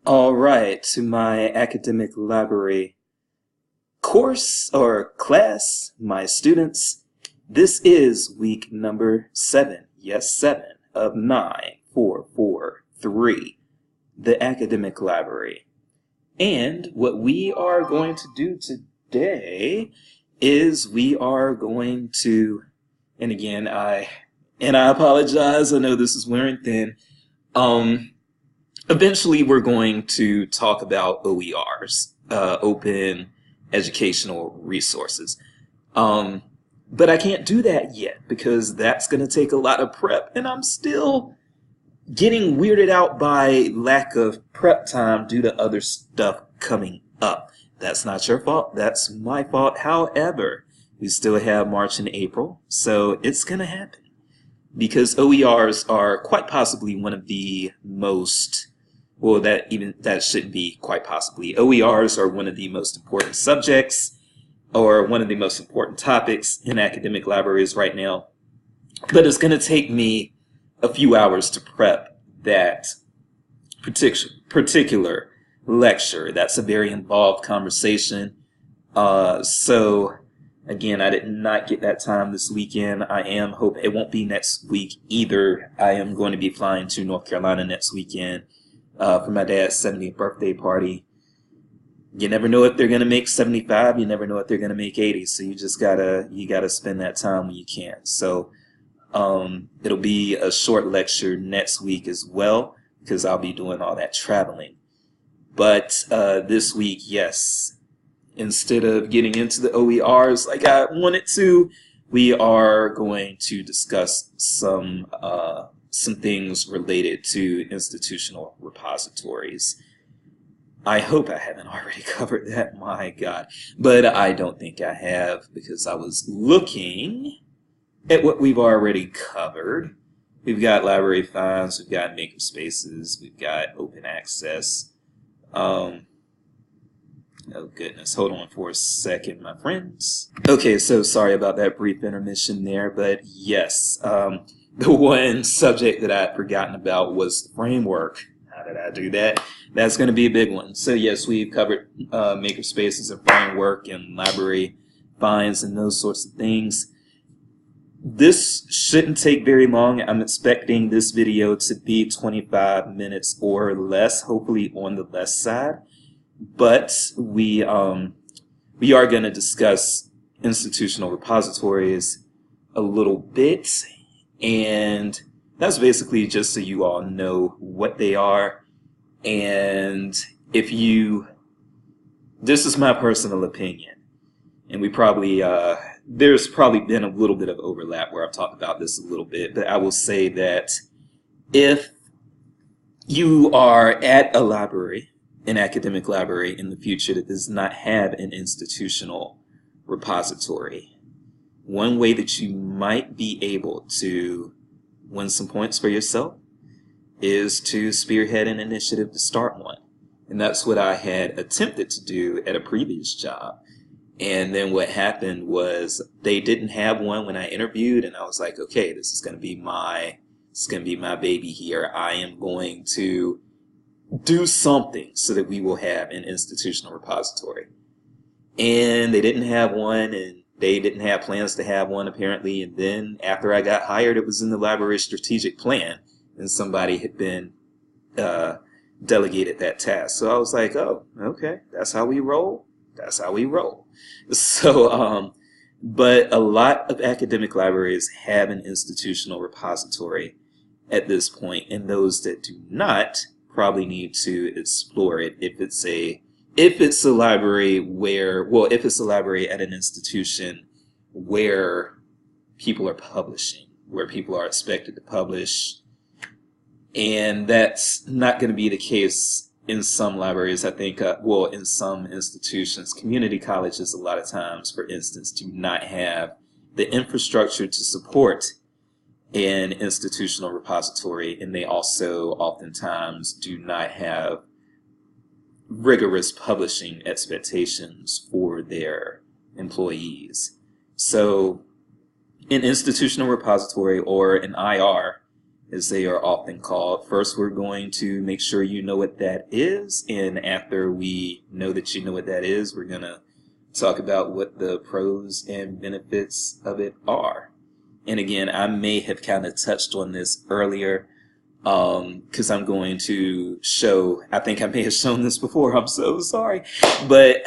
All right, to my academic library course or class, my students, this is week number 7. Yes, 7 of 9, 4, 4, 3, the academic library. And what we are going to do today is we are going to, and again, I apologize, I know this is wearing thin. Eventually, we're going to talk about OERs, Open Educational Resources. But I can't do that yet because that's going to take a lot of prep, and I'm still getting weirded out by lack of prep time due to other stuff coming up. That's not your fault. That's my fault. However, we still have March and April, so it's going to happen because OERs are quite possibly one of the most, well, that shouldn't be quite possibly. OERs are one of the most important subjects or one of the most important topics in academic libraries right now. But it's going to take me a few hours to prep that particular lecture. That's a very involved conversation. So again, I did not get that time this weekend. I am hoping it won't be next week either. I am going to be flying to North Carolina next weekend for my dad's 70th birthday party. You never know if they're going to make 75. You never know if they're going to make 80. So you just gotta spend that time when you can. So it'll be a short lecture next week as well because I'll be doing all that traveling. But this week, yes, instead of getting into the OERs like I wanted to, we are going to discuss some things related to institutional repositories. I hope I haven't already covered that, my God. But I don't think I have because I was looking at what we've already covered. We've got library finds, we've got makerspaces, we've got open access. Oh goodness, hold on for a second, my friends. Okay, so sorry about that brief intermission there, but yes, the one subject that I had forgotten about was the framework. How did I do that? That's going to be a big one. So yes, we've covered makerspaces and framework and library finds and those sorts of things. This shouldn't take very long. I'm expecting this video to be 25 minutes or less, hopefully on the less side. But we are going to discuss institutional repositories a little bit, and that's basically just so you all know what they are. And if you, this is my personal opinion, and we probably there's probably been a little bit of overlap where I've talked about this a little bit, but I will say that if you are at a library, an academic library in the future that does not have an institutional repository, one way that you might be able to win some points for yourself is to spearhead an initiative to start one. And that's what I had attempted to do at a previous job. And then what happened was they didn't have one when I interviewed, and I was like, okay, this is going to be my baby here. I am going to do something so that we will have an institutional repository. And they didn't have one, and they didn't have plans to have one apparently. And then after I got hired, it was in the library's strategic plan, and somebody had been delegated that task. So I was like, oh, okay, that's how we roll. That's how we roll. So, but a lot of academic libraries have an institutional repository at this point, and those that do not probably need to explore it if it's a library where, well, if it's a library at an institution where people are publishing, where people are expected to publish, and that's not going to be the case in some libraries. I think, well, in some institutions, community colleges a lot of times, for instance, do not have the infrastructure to support an institutional repository, and they also oftentimes do not have rigorous publishing expectations for their employees. So an institutional repository or an IR as they are often called. First, we're going to make sure you know what that is, and after we know that you know what that is, we're going to talk about what the pros and benefits of it are. And again, I may have kind of touched on this earlier, because I'm going to show, I think I may have shown this before, I'm so sorry, but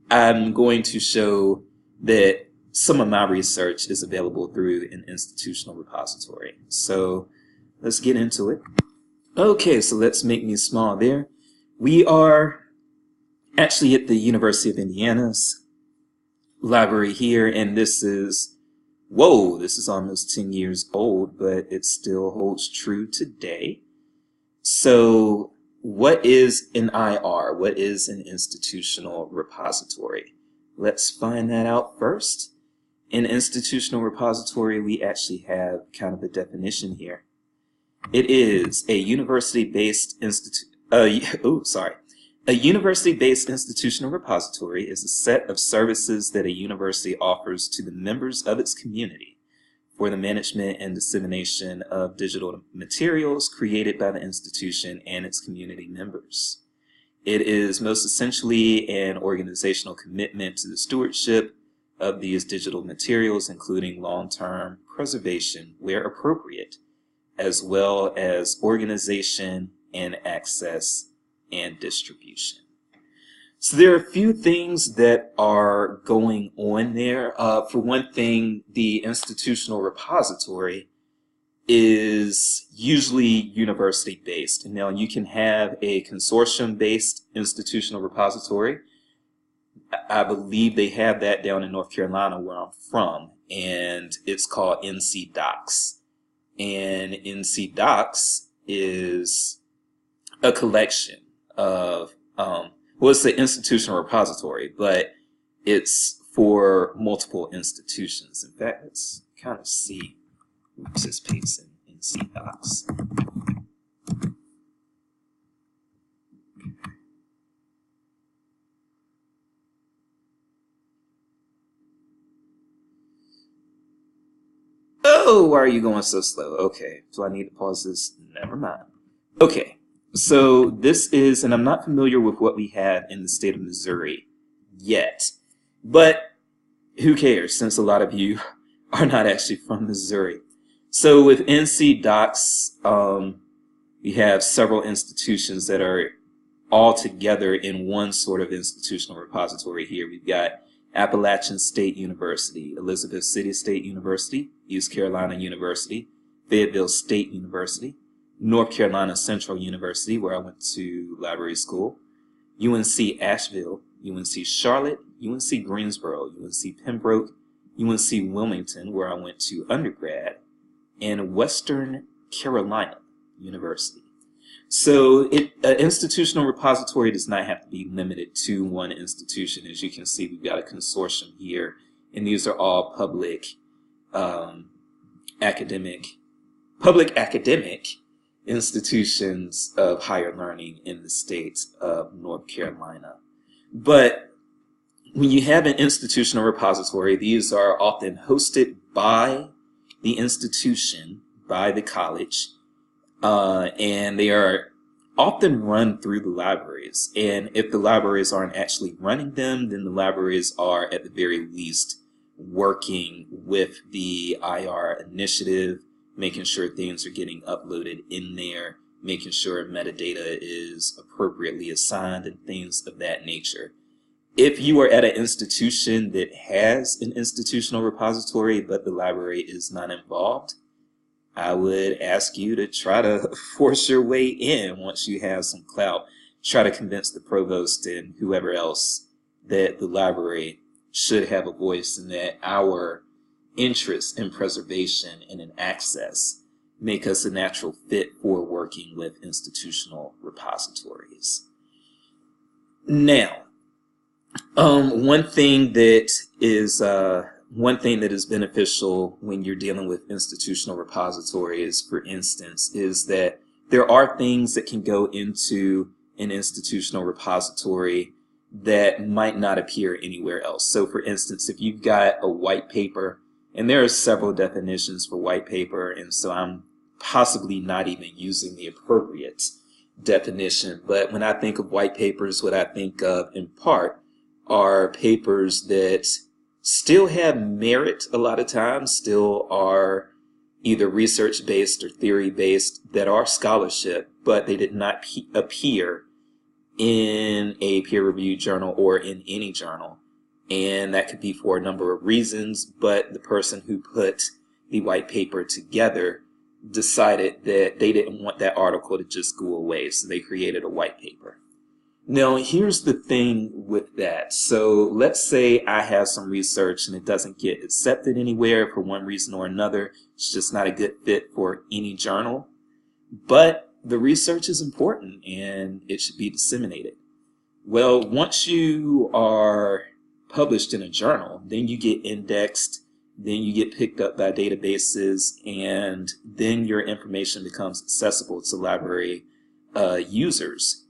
I'm going to show that some of my research is available through an institutional repository. So let's get into it. Okay, so let's make me small there. We are actually at the University of Indiana's library here, and this is, whoa, this is almost 10 years old, but it still holds true today. So what is an IR? What is an institutional repository? Let's find that out first. In institutional repository, we actually have kind of a definition here. It is a university-based A university-based institutional repository is a set of services that a university offers to the members of its community for the management and dissemination of digital materials created by the institution and its community members. It is most essentially an organizational commitment to the stewardship of these digital materials, including long-term preservation where appropriate, as well as organization and access and distribution. So there are a few things that are going on there. For one thing, the institutional repository is usually university-based. And now you can have a consortium-based institutional repository. I believe they have that down in North Carolina where I'm from, and it's called NC Docs. And NC Docs is a collection of, well, it's an institutional repository, but it's for multiple institutions. In fact, let's kind of see who participates in NC Docs. Oh, why are you going so slow? Okay, so I need to pause this. Never mind. Okay, so this is, and I'm not familiar with what we have in the state of Missouri yet, but who cares since a lot of you are not actually from Missouri. So with NC Docs, we have several institutions that are all together in one sort of institutional repository here. We've got Appalachian State University, Elizabeth City State University, East Carolina University, Fayetteville State University, North Carolina Central University, where I went to library school, UNC Asheville, UNC Charlotte, UNC Greensboro, UNC Pembroke, UNC Wilmington, where I went to undergrad, and Western Carolina University. So an institutional repository does not have to be limited to one institution. As you can see, we've got a consortium here, and these are all public academic institutions of higher learning in the state of North Carolina. But when you have an institutional repository, these are often hosted by the institution, by the college, and they are often run through the libraries. And if the libraries aren't actually running them, then the libraries are at the very least working with the IR initiative, making sure things are getting uploaded in there, making sure metadata is appropriately assigned and things of that nature. If you are at an institution that has an institutional repository but the library is not involved, I would ask you to try to force your way in once you have some clout. Try to convince the provost and whoever else that the library should have a voice and that our interest in preservation and in access make us a natural fit for working with institutional repositories. Now, one thing that is beneficial when you're dealing with institutional repositories, for instance, is that there are things that can go into an institutional repository that might not appear anywhere else. So for instance, if you've got a white paper, and there are several definitions for white paper, and so I'm possibly not even using the appropriate definition. But when I think of white papers, what I think of in part are papers that still have merit a lot of times, still are either research-based or theory-based, that are scholarship, but they did not appear in a peer-reviewed journal or in any journal. And that could be for a number of reasons, but the person who put the white paper together decided that they didn't want that article to just go away, so they created a white paper. Now, here's the thing with that. So let's say I have some research and it doesn't get accepted anywhere for one reason or another. It's just not a good fit for any journal. But the research is important and it should be disseminated. Well, once you are published in a journal, then you get indexed, then you get picked up by databases, and then your information becomes accessible to library users.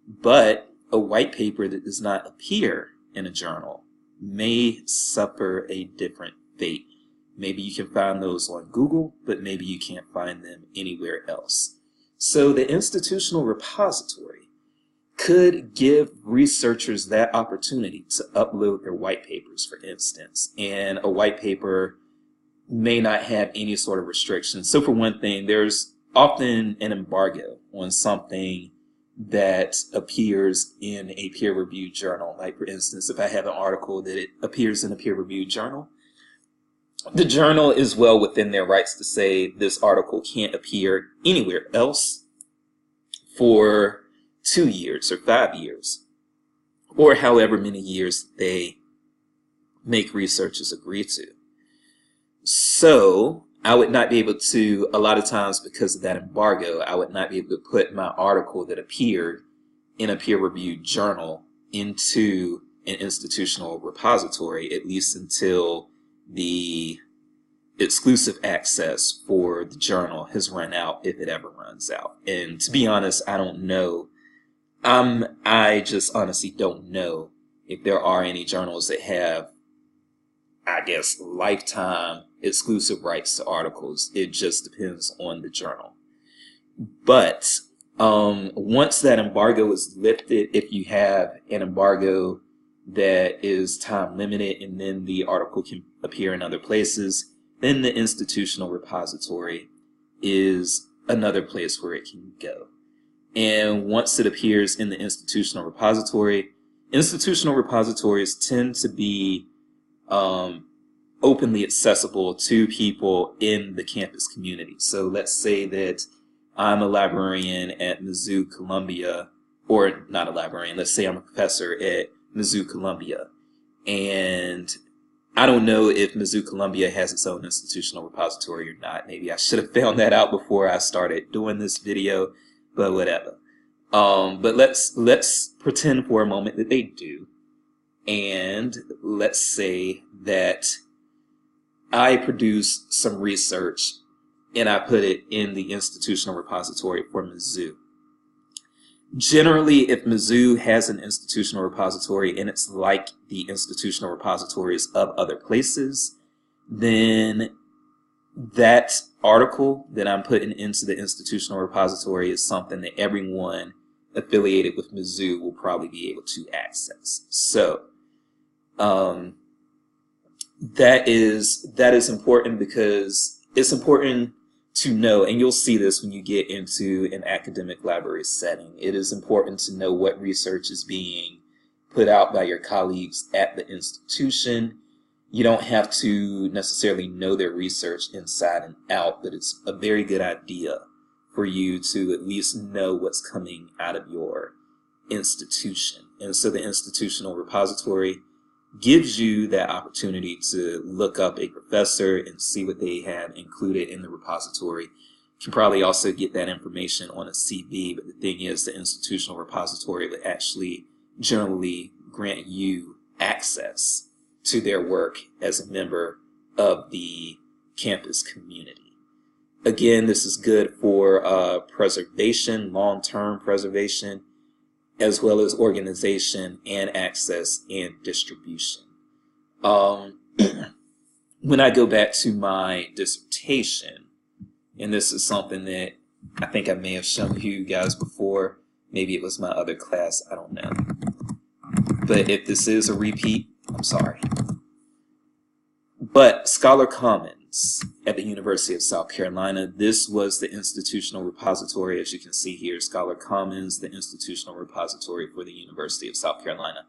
But a white paper that does not appear in a journal may suffer a different fate. Maybe you can find those on Google, but maybe you can't find them anywhere else. So the institutional repository could give researchers that opportunity to upload their white papers, for instance. And a white paper may not have any sort of restrictions. So for one thing, there's often an embargo on something that appears in a peer-reviewed journal. Like, for instance, if I have an article that it appears in a peer-reviewed journal, the journal is well within their rights to say this article can't appear anywhere else for 2 years or 5 years, or however many years they make researchers agree to. So I would not be able to, a lot of times because of that embargo, I would not be able to put my article that appeared in a peer-reviewed journal into an institutional repository, at least until the exclusive access for the journal has run out, if it ever runs out. And to be honest, I don't know. I just honestly don't know if there are any journals that have, I guess, lifetime exclusive rights to articles. It just depends on the journal. But once that embargo is lifted, if you have an embargo that is time limited and then the article can appear in other places, then the institutional repository is another place where it can go. And once it appears in the institutional repositories tend to be openly accessible to people in the campus community. So let's say that I'm a librarian at Mizzou Columbia, or not a librarian, let's say I'm a professor at Mizzou Columbia, and I don't know if Mizzou Columbia has its own institutional repository or not. Maybe I should have found that out before I started doing this video, but whatever. But let's pretend for a moment that they do, and let's say that I produce some research and I put it in the institutional repository for Mizzou. Generally, if Mizzou has an institutional repository and it's like the institutional repositories of other places, then that article that I'm putting into the institutional repository is something that everyone affiliated with Mizzou will probably be able to access. So that is important, because it's important to know, and you'll see this when you get into an academic library setting, it is important to know what research is being put out by your colleagues at the institution. You don't have to necessarily know their research inside and out, but it's a very good idea for you to at least know what's coming out of your institution. And so the institutional repository gives you that opportunity to look up a professor and see what they have included in the repository. You can probably also get that information on a CV, but the thing is, the institutional repository would actually generally grant you access to their work as a member of the campus community. Again, this is good for preservation, long-term preservation, as well as organization and access and distribution. When I go back to my dissertation And this is something that I think I may have shown you guys before. Maybe it was my other class, I don't know. But if this is a repeat, I'm sorry. But Scholar Commons at the University of South Carolina, this was the institutional repository, as you can see here, Scholar Commons, the institutional repository for the University of South Carolina.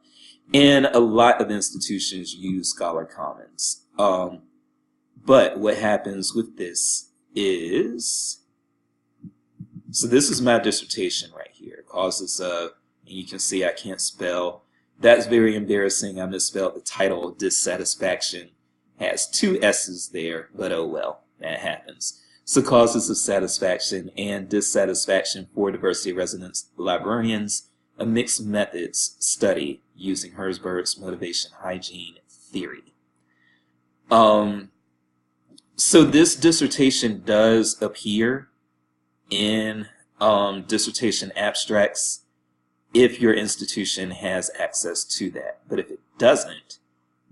And a lot of institutions use Scholar Commons. But what happens with this is, so this is my dissertation right here. Causes of, and you can see I can't spell. That's very embarrassing. I misspelled the title, Dissatisfaction. Has two S's there, but oh well, that happens. So causes of satisfaction and dissatisfaction for diversity residence librarians, a mixed methods study using Herzberg's motivation hygiene theory. So this dissertation does appear in dissertation abstracts if your institution has access to that. But if it doesn't,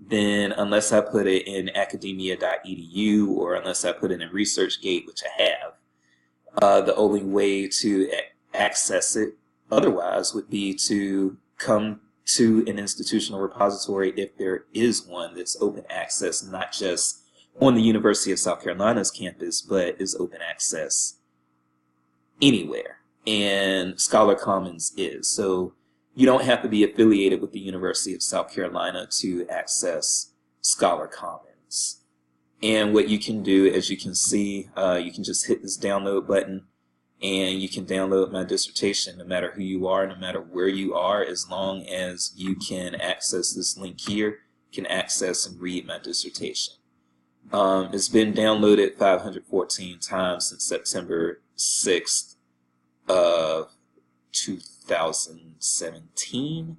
then unless I put it in academia.edu or unless I put it in ResearchGate, which I have, the only way to access it otherwise would be to come to an institutional repository if there is one that's open access, not just on the University of South Carolina's campus, but is open access anywhere. And Scholar Commons is. So you don't have to be affiliated with the University of South Carolina to access Scholar Commons. And what you can do, as you can see, you can just hit this download button and you can download my dissertation no matter who you are, no matter where you are, as long as you can access this link here, you can access and read my dissertation. It's been downloaded 514 times since September 6th of 2017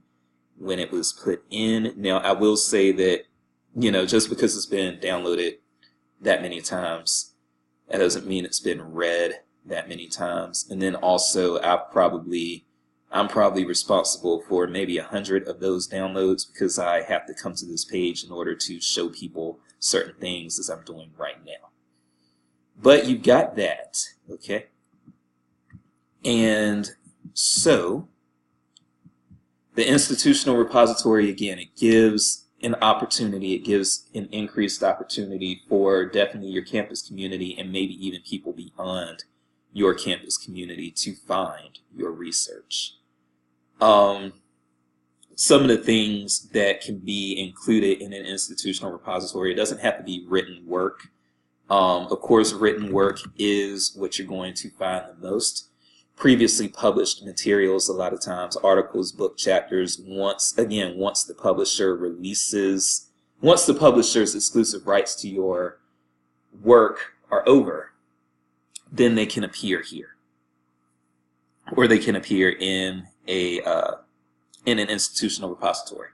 when it was put in. Now, I will say that, just because it's been downloaded that many times, that doesn't mean it's been read that many times. And then also, I'm probably responsible for maybe 100 of those downloads because I have to come to this page in order to show people certain things as I'm doing right now. But you got that, okay? And so, the institutional repository, again, it gives an opportunity, it gives an increased opportunity for definitely your campus community and maybe even people beyond your campus community to find your research. Some of the things that can be included in an institutional repository, it doesn't have to be written work. Of course, written work is what you're going to find the most. Previously published materials, a lot of times, articles, book chapters, once the publisher releases, once the publisher's exclusive rights to your work are over, then they can appear here. Or they can appear in an institutional repository.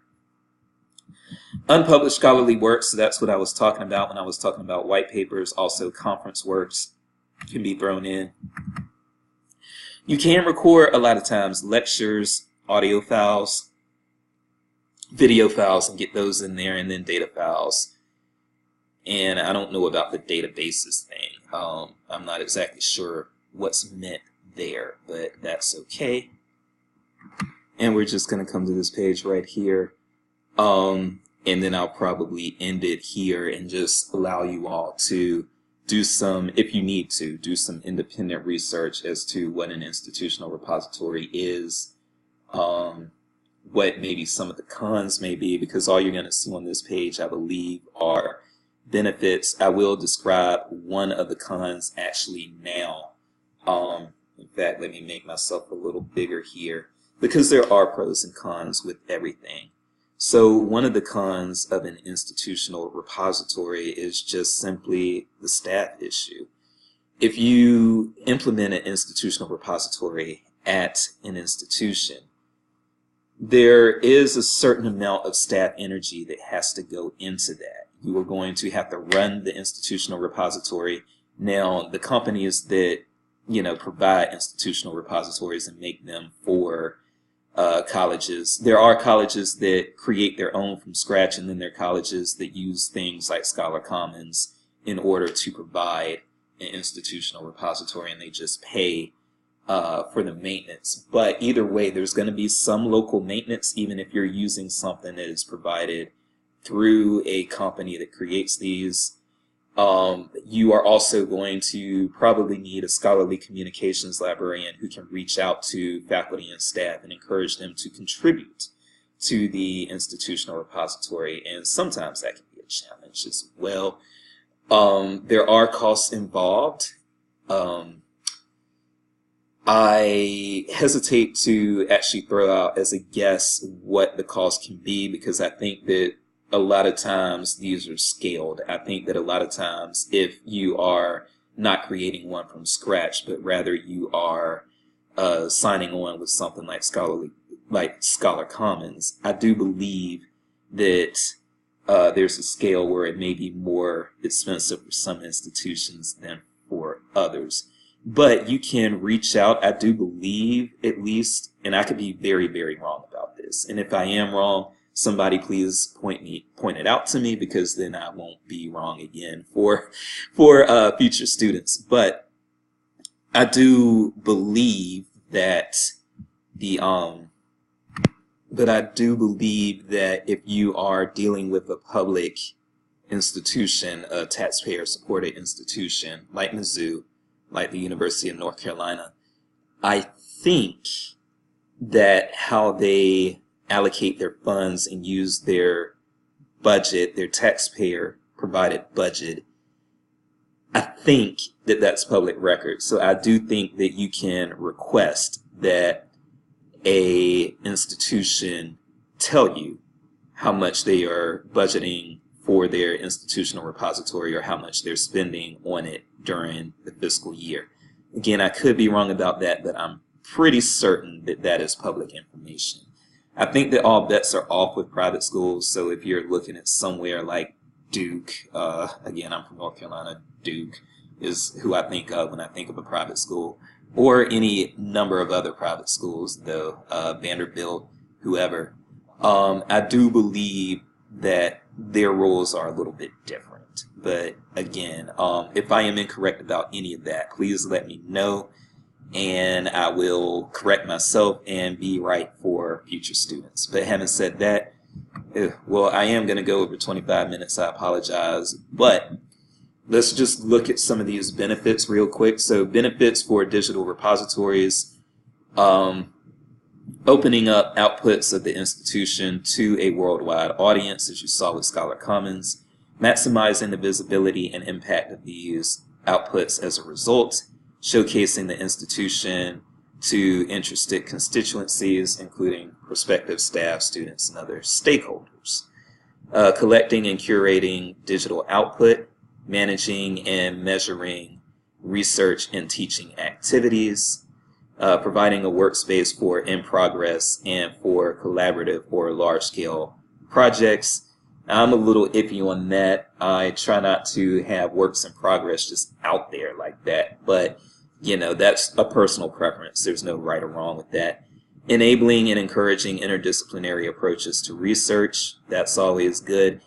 Unpublished scholarly works, so that's what I was talking about when I was talking about white papers. Also, conference works can be thrown in. You can record a lot of times lectures, audio files, video files, and get those in there, and then data files. And I don't know about the databases thing. I'm not exactly sure what's meant there, but that's okay. And we're just going to come to this page right here. And then I'll probably end it here and just allow you all to do some, if you need to, do some independent research as to what an institutional repository is, what maybe some of the cons may be, because all you're going to see on this page, I believe, are benefits. I will describe one of the cons actually now. In fact, let me make myself a little bigger here, because there are pros and cons with everything. So one of the cons of an institutional repository is just simply the staff issue. If you implement an institutional repository at an institution, there is a certain amount of staff energy that has to go into that. You are going to have to run the institutional repository. Now, the companies that provide institutional repositories and make them for colleges. There are colleges that create their own from scratch, and then there are colleges that use things like Scholar Commons in order to provide an institutional repository and they just pay for the maintenance. But either way, there's going to be some local maintenance, even if you're using something that is provided through a company that creates these. You are also going to probably need a scholarly communications librarian who can reach out to faculty and staff and encourage them to contribute to the institutional repository, and sometimes that can be a challenge as well. There are costs involved. I hesitate to actually throw out as a guess what the cost can be, because I think that a lot of times these are scaled. I think that a lot of times if you are not creating one from scratch, but rather you are signing on with something like Scholar Commons, I do believe that there's a scale where it may be more expensive for some institutions than for others. But you can reach out, I do believe, at least, and I could be very, very wrong about this. And if I am wrong, somebody please point it out to me, because then I won't be wrong again for future students. But I do believe that if you are dealing with a public institution, a taxpayer-supported institution like Mizzou, like the University of North Carolina, I think that how they allocate their funds and use their budget, their taxpayer-provided budget, I think that that's public record. So I do think that you can request that a institution tell you how much they are budgeting for their institutional repository or how much they're spending on it during the fiscal year. Again, I could be wrong about that, but I'm pretty certain that that is public information. I think that all bets are off with private schools. So if you're looking at somewhere like Duke, again, I'm from North Carolina, Duke is who I think of when I think of a private school, or any number of other private schools, though, Vanderbilt, whoever. I do believe that their rules are a little bit different. But again, if I am incorrect about any of that, please let me know, and I will correct myself and be right for future students. But having said that, well, I am going to go over 25 minutes. I apologize. But let's just look at some of these benefits real quick. So benefits for digital repositories: opening up outputs of the institution to a worldwide audience, as you saw with Scholar Commons; maximizing the visibility and impact of these outputs as a result; showcasing the institution to interested constituencies, including prospective staff, students, and other stakeholders; collecting and curating digital output; managing and measuring research and teaching activities; providing a workspace for in-progress and for collaborative or large-scale projects. I'm a little iffy on that. I try not to have works in progress just out there like that, but that's a personal preference. There's no right or wrong with that. Enabling and encouraging interdisciplinary approaches to research. That's always good.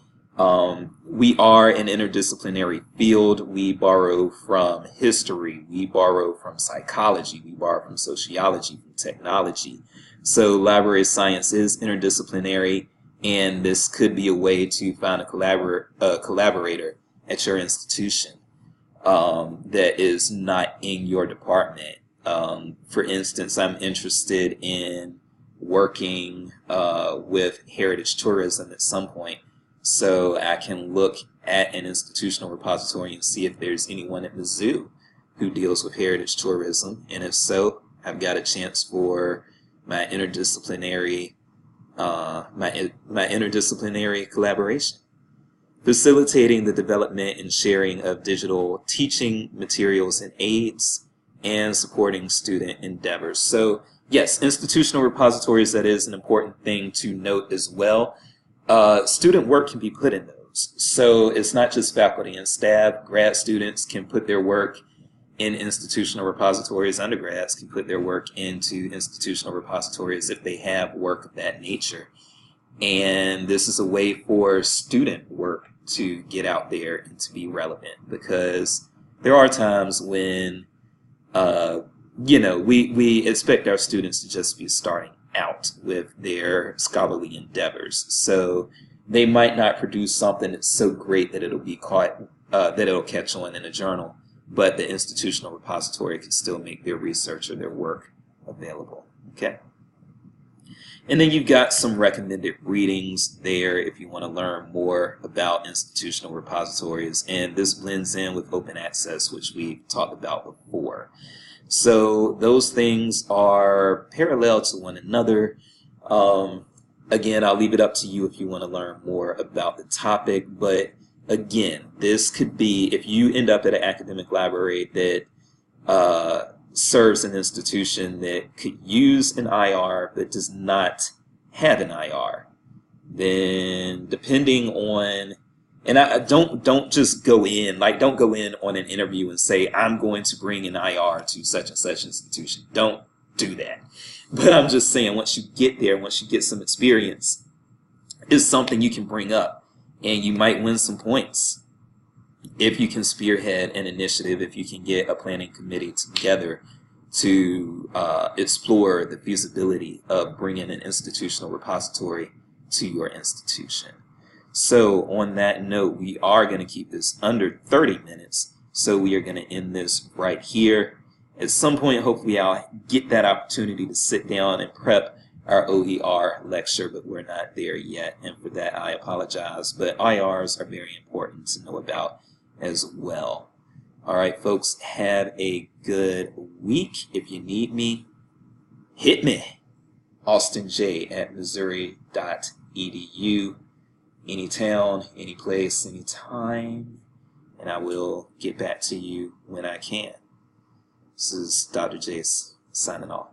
We are an interdisciplinary field. We borrow from history. We borrow from psychology. We borrow from sociology, from technology. So library science is interdisciplinary, and this could be a way to find a collaborator at your institution that is not in your department. For instance, I'm interested in working with heritage tourism at some point, so I can look at an institutional repository and see if there's anyone at Mizzou who deals with heritage tourism, and if so, I've got a chance for my interdisciplinary collaboration. Facilitating the development and sharing of digital teaching materials and aids, and supporting student endeavors. So yes, institutional repositories, that is an important thing to note as well. Student work can be put in those. So it's not just faculty and staff. Grad students can put their work in institutional repositories. Undergrads can put their work into institutional repositories if they have work of that nature. And this is a way for student work to get out there and to be relevant, because there are times when we expect our students to just be starting out with their scholarly endeavors. So they might not produce something that's so great that it'll be that it'll catch on in a journal, but the institutional repository can still make their research or their work available. Okay. And then you've got some recommended readings there if you want to learn more about institutional repositories, and this blends in with open access, which we've talked about before. So those things are parallel to one another. Again, I'll leave it up to you if you want to learn more about the topic, but again, this could be, if you end up at an academic library that serves an institution that could use an IR but does not have an IR, then depending on, and I don't just go in, don't go in on an interview and say, I'm going to bring an IR to such and such institution. Don't do that. But I'm just saying, once you get there, once you get some experience, it's something you can bring up, and you might win some points if you can spearhead an initiative, if you can get a planning committee together to explore the feasibility of bringing an institutional repository to your institution. So on that note, we are going to keep this under 30 minutes, so we are going to end this right here. At some point, hopefully I'll get that opportunity to sit down and prep our OER lecture, but we're not there yet, and for that I apologize. But IRs are very important to know about as well. All right, folks, have a good week. If you need me, hit me. AustinJ@missouri.edu. Any town, any place, any time, and I will get back to you when I can. This is Dr. Jace signing off.